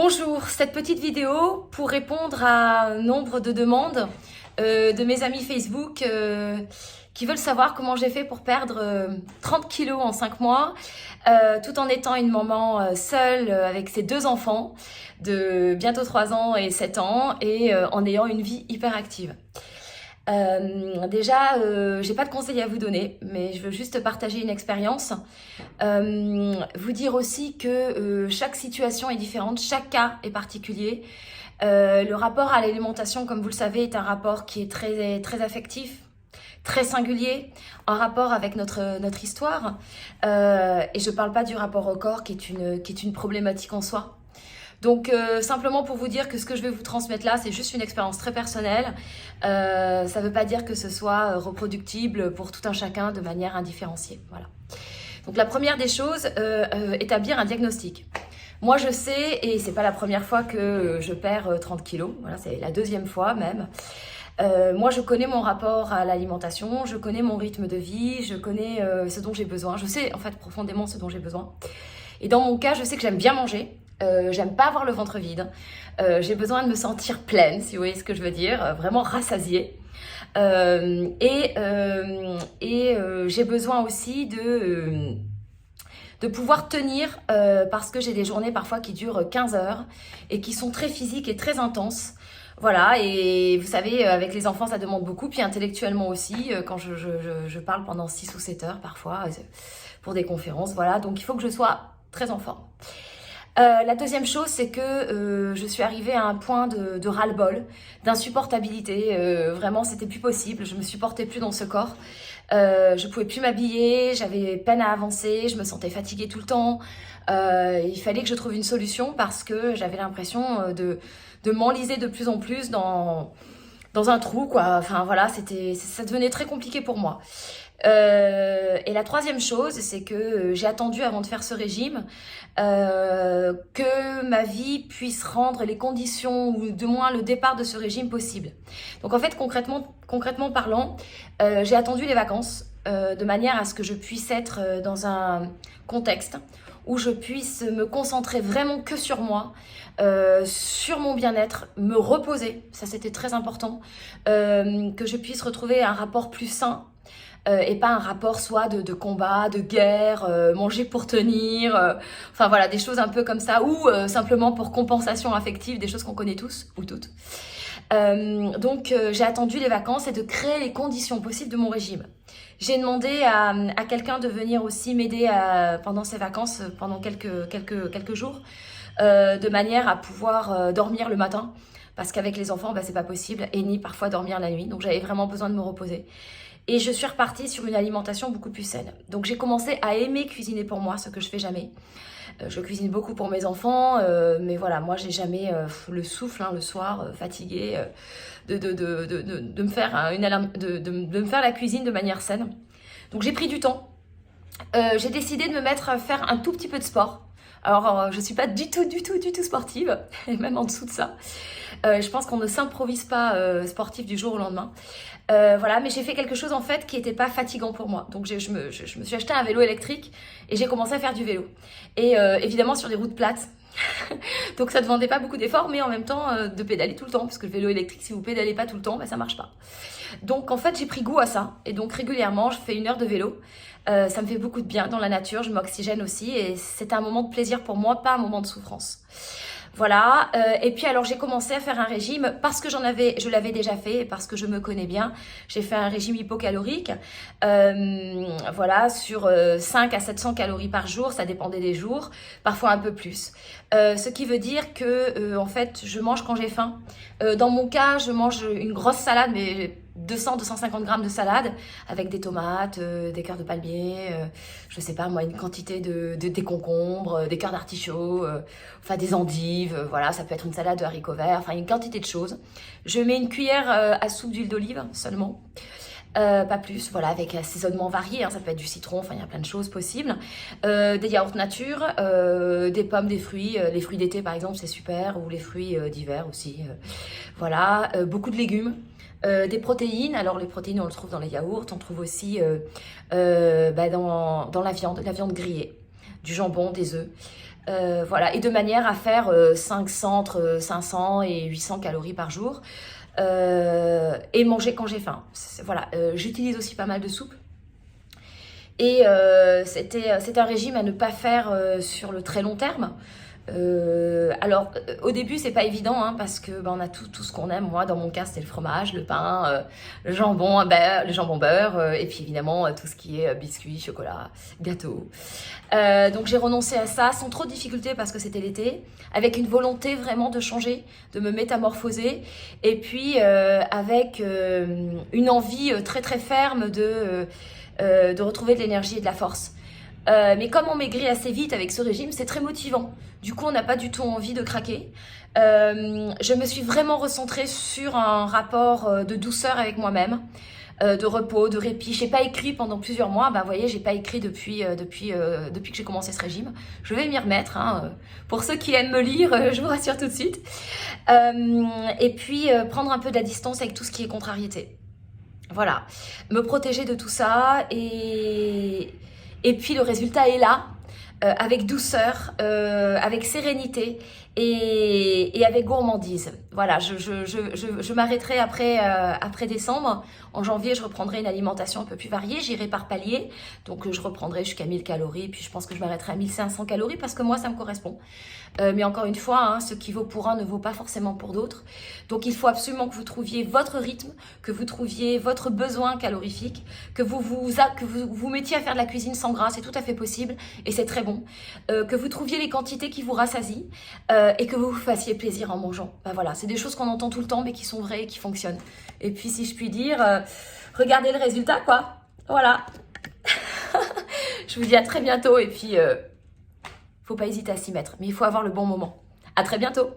Bonjour, cette petite vidéo pour répondre à un nombre de demandes de mes amis Facebook qui veulent savoir comment j'ai fait pour perdre 30 kilos en 5 mois tout en étant une maman seule avec ses 2 enfants de bientôt 3 ans et 7 ans et en ayant une vie hyper active. J'ai pas de conseils à vous donner, mais je veux juste partager une expérience. Vous dire aussi que chaque situation est différente, chaque cas est particulier. Le rapport à l'alimentation, comme vous le savez, est un rapport qui est très affectif, très singulier, en rapport avec notre histoire. Et je parle pas du rapport au corps qui est une problématique en soi. Donc simplement pour vous dire que ce que je vais vous transmettre là, c'est juste une expérience très personnelle. Ça ne veut pas dire que ce soit reproductible pour tout un chacun de manière indifférenciée. Voilà. Donc la première des choses, établir un diagnostic. Moi je sais, et c'est pas la première fois que je perds 30 kilos, voilà, c'est la deuxième fois même. Moi je connais mon rapport à l'alimentation, je connais mon rythme de vie, je connais ce dont j'ai besoin. Je sais en fait profondément ce dont j'ai besoin. Et dans mon cas, je sais que j'aime bien manger. J'aime pas avoir le ventre vide. J'ai besoin de me sentir pleine, si vous voyez ce que je veux dire, vraiment rassasiée. J'ai besoin aussi de pouvoir tenir parce que j'ai des journées parfois qui durent 15 heures et qui sont très physiques et très intenses. Voilà, et vous savez, avec les enfants, ça demande beaucoup, puis intellectuellement aussi, quand je parle pendant 6 ou 7 heures parfois pour des conférences, voilà, donc il faut que je sois très en forme. La deuxième chose, c'est que je suis arrivée à un point de ras-le-bol, d'insupportabilité. Vraiment, c'était plus possible. Je me supportais plus dans ce corps. Je pouvais plus m'habiller. J'avais peine à avancer. Je me sentais fatiguée tout le temps. Il fallait que je trouve une solution parce que j'avais l'impression de m'enliser de plus en plus dans un trou, quoi. Enfin voilà, ça devenait très compliqué pour moi. Et la troisième chose, c'est que j'ai attendu avant de faire ce régime que ma vie puisse rendre les conditions ou du moins le départ de ce régime possible. Donc en fait, concrètement parlant, j'ai attendu les vacances de manière à ce que je puisse être dans un contexte où je puisse me concentrer vraiment que sur moi, sur mon bien-être, me reposer, ça c'était très important, que je puisse retrouver un rapport plus sain et pas un rapport soit de combat, de guerre, manger pour tenir, enfin voilà, des choses un peu comme ça, ou simplement pour compensation affective, des choses qu'on connaît tous ou toutes. Donc j'ai attendu les vacances et de créer les conditions possibles de mon régime. J'ai demandé à quelqu'un de venir aussi m'aider pendant ces vacances, pendant quelques jours, de manière à pouvoir dormir le matin, parce qu'avec les enfants, c'est pas possible, et ni parfois dormir la nuit, donc j'avais vraiment besoin de me reposer. Et je suis repartie sur une alimentation beaucoup plus saine. Donc j'ai commencé à aimer cuisiner pour moi, ce que je fais jamais. Je cuisine beaucoup pour mes enfants, mais voilà, moi j'ai jamais le souffle le soir, fatiguée, de me faire de me faire la cuisine de manière saine. Donc j'ai pris du temps. J'ai décidé de me mettre à faire un tout petit peu de sport. Alors, je suis pas du tout sportive, et même en dessous de ça. Je pense qu'on ne s'improvise pas sportif du jour au lendemain. Voilà, mais j'ai fait quelque chose en fait qui n'était pas fatigant pour moi. Donc je me suis acheté un vélo électrique et j'ai commencé à faire du vélo. Et évidemment sur des routes plates. Donc ça ne demandait pas beaucoup d'efforts, mais en même temps de pédaler tout le temps, parce que le vélo électrique, si vous pédalez pas tout le temps, ça marche pas. Donc en fait j'ai pris goût à ça, et donc régulièrement je fais 1 heure de vélo. Ça me fait beaucoup de bien dans la nature, je m'oxygène aussi, et c'est un moment de plaisir pour moi, pas un moment de souffrance. Voilà, et puis alors j'ai commencé à faire un régime parce que je l'avais déjà fait, parce que je me connais bien. J'ai fait un régime hypocalorique, voilà, sur 5 à 700 calories par jour, ça dépendait des jours, parfois un peu plus. Ce qui veut dire que en fait, je mange quand j'ai faim. Dans mon cas, je mange une grosse salade, mais 200-250 grammes de salade avec des tomates, des cœurs de palmier, je sais pas moi, une quantité des concombres, des cœurs d'artichaut, enfin des endives, voilà, ça peut être une salade de haricots verts, enfin une quantité de choses. Je mets une cuillère à soupe d'huile d'olive seulement, pas plus, voilà, avec assaisonnement varié, ça peut être du citron, enfin il y a plein de choses possibles, des yaourts nature, des pommes, des fruits, les fruits d'été par exemple c'est super, ou les fruits d'hiver aussi, voilà, beaucoup de légumes. Des protéines, alors les protéines on le trouve dans les yaourts, on trouve aussi dans la viande grillée, du jambon, des œufs, Voilà, et de manière à faire 500, entre 500 et 800 calories par jour. Et manger quand j'ai faim. Voilà, j'utilise aussi pas mal de soupe. Et c'est un régime à ne pas faire sur le très long terme. Alors, au début, c'est pas évident, hein, parce que on a tout ce qu'on aime. Moi, dans mon cas, c'était le fromage, le pain, le jambon beurre, et puis évidemment tout ce qui est biscuits, chocolat, gâteau. Donc j'ai renoncé à ça sans trop de difficultés parce que c'était l'été, avec une volonté vraiment de changer, de me métamorphoser, et puis avec une envie très très ferme de retrouver de l'énergie et de la force. Mais comme on maigrit assez vite avec ce régime, c'est très motivant. Du coup, on n'a pas du tout envie de craquer. Je me suis vraiment recentrée sur un rapport de douceur avec moi-même, de repos, de répit. J'ai pas écrit pendant plusieurs mois. Vous voyez, j'ai pas écrit depuis que j'ai commencé ce régime. Je vais m'y remettre. Hein. Pour ceux qui aiment me lire, je vous rassure tout de suite. Et puis, prendre un peu de la distance avec tout ce qui est contrariété. Voilà. Me protéger de tout ça et puis le résultat est là, avec douceur, avec sérénité et avec gourmandise. Voilà, je m'arrêterai après décembre. En janvier, je reprendrai une alimentation un peu plus variée. J'irai par palier. Donc, je reprendrai jusqu'à 1000 calories. Puis, je pense que je m'arrêterai à 1500 calories parce que moi, ça me correspond. Mais encore une fois, hein, ce qui vaut pour un ne vaut pas forcément pour d'autres. Donc, il faut absolument que vous trouviez votre rythme, que vous trouviez votre besoin calorifique, que vous mettiez à faire de la cuisine sans gras. C'est tout à fait possible et c'est très bon. Que vous trouviez les quantités qui vous rassasient et que vous vous fassiez plaisir en mangeant. Voilà, c'est des choses qu'on entend tout le temps mais qui sont vraies et qui fonctionnent. Et puis, si je puis dire, regardez le résultat, quoi. Voilà. Je vous dis à très bientôt et puis... faut pas hésiter à s'y mettre, mais il faut avoir le bon moment. À très bientôt!